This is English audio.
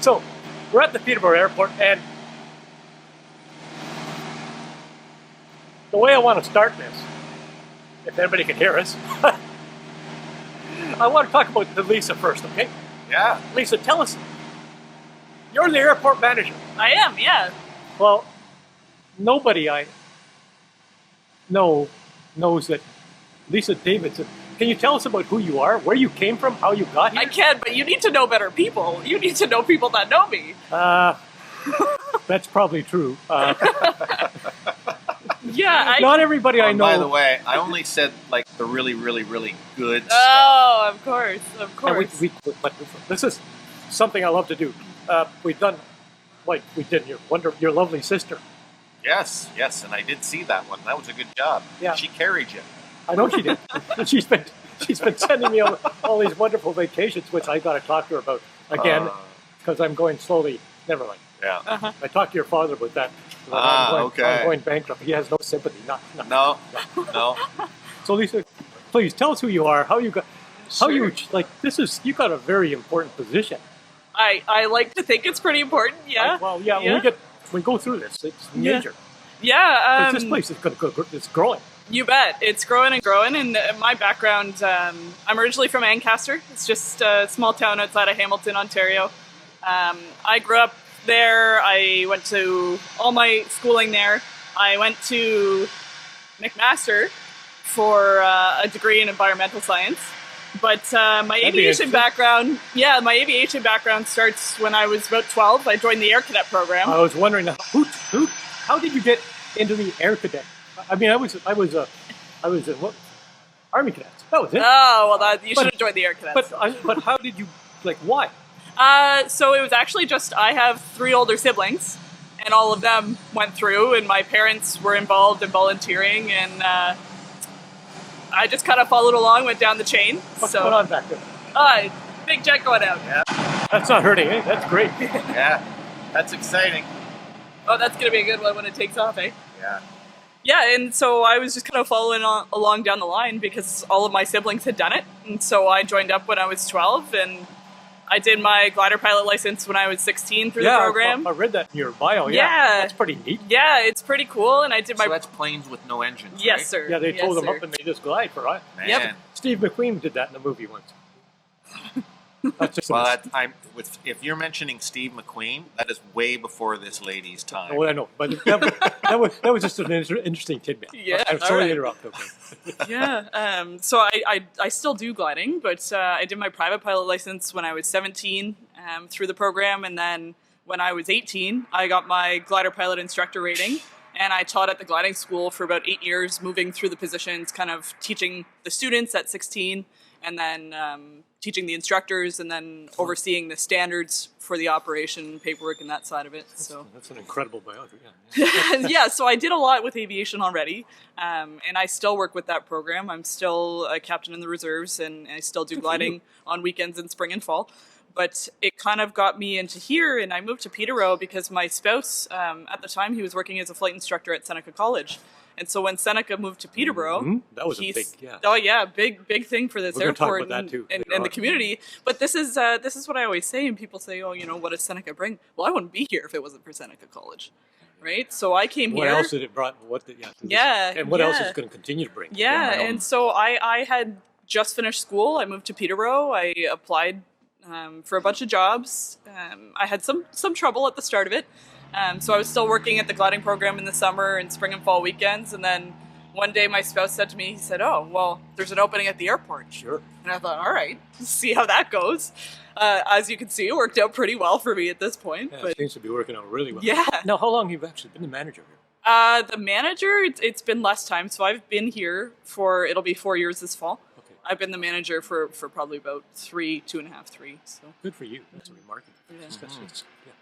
So, we're at the Peterborough Airport, and the way I want to start this, if anybody can hear us, I want to talk about Lisa first, okay? Yeah. Lisa, tell us, you're the airport manager. I am, yeah. Well, nobody I know knows that Lisa Davidson. Can you tell us about who you are, where you came from, how you got here? I can, but you need to know better people. You need to know people that know me. That's probably true. Yeah, Not everybody I know. By the way, I only said like the really, really, really good stuff. Oh, of course, of course. But this is something I love to do. We've done, like we did your lovely sister. Yes, and I did see that one. That was a good job. Yeah. She carried you. I know she did. And she's been sending me all these wonderful vacations, which I got to talk to her about again because I'm going slowly. Never mind. Yeah. I talked to your father about that. Okay. I'm going bankrupt. He has no sympathy. No. So Lisa, please tell us who you are. How you got? How Sure. you got a very important position. I like to think it's pretty important. Yeah. We go through this. It's major. Yeah. This place is it's growing. You bet. It's growing and growing. And my background, I'm originally from Ancaster. It's just a small town outside of Hamilton, Ontario. I grew up there. I went to all my schooling there. I went to McMaster for a degree in environmental science. But my aviation background starts when I was about 12. I joined the Air Cadet program. I was wondering how did you get into the Air Cadet? I mean, I was in what? Army Cadets. That was it. Oh, well, you should have joined the Air Cadets. But how did you, why? So it was actually just, I have 3 older siblings, and all of them went through, and my parents were involved in volunteering, and I just kind of followed along, went down the chain. What's going on back there? Big jet going out. Yeah. That's not hurting, eh? That's great. Yeah. That's exciting. Oh, that's going to be a good one when it takes off, eh? Yeah. Yeah, and so I was just kind of following along down the line because all of my siblings had done it. And so I joined up when I was 12, and I did my glider pilot license when I was 16 through the program. I read that in your bio. Yeah. That's pretty neat. Yeah, it's pretty cool. And I did So that's planes with no engines, Yes, right? sir. Yeah, they told them sir. up and they just glide for it. Man. Yep. Steve McQueen did that in the movie once. That's just Well, if you're mentioning Steve McQueen, that is way before this lady's time. Oh, I know, but that was just an interesting tidbit. Yeah, I'm all sorry right. to interrupt. Okay. Yeah. So I still do gliding, but I did my private pilot license when I was 17 through the program, and then when I was 18, I got my glider pilot instructor rating, and I taught at the gliding school for about 8 years, moving through the positions, kind of teaching the students at 16, and then teaching the instructors, and then overseeing the standards for the operation, paperwork, and that side of it. So That's an incredible biography. Yeah. yeah, so I did a lot with aviation already, and I still work with that program. I'm still a captain in the reserves, and I still do gliding on weekends in spring and fall. But it kind of got me into here, and I moved to Peterborough because my spouse, at the time, he was working as a flight instructor at Seneca College. And so when Seneca moved to Peterborough, that was a big, yeah. Oh yeah, big thing for this We're gonna talk airport about that too, and later the on. community. But this is what I always say, and people say, oh, what does Seneca bring? Well, I wouldn't be here if it wasn't for Seneca College, right? So I came What here. else did it brought? And what else is going to continue to bring? Yeah, and so I had just finished school. I moved to Peterborough. I applied for a bunch of jobs. I had some trouble at the start of it. So I was still working at the gliding program in the summer and spring and fall weekends, and then one day my spouse said to me, he said, oh, well, there's an opening at the airport. Sure. And I thought, all right, see how that goes. As you can see, it worked out pretty well for me at this point. Yeah, but it seems to be working out really well. Yeah. Now, how long have you actually been the manager here? The manager, it's been less time. So I've been here it'll be 4 years this fall. Okay. I've been the manager for probably about 2.5, 3. So Good for you. That's remarkable. Yeah. That's- yeah.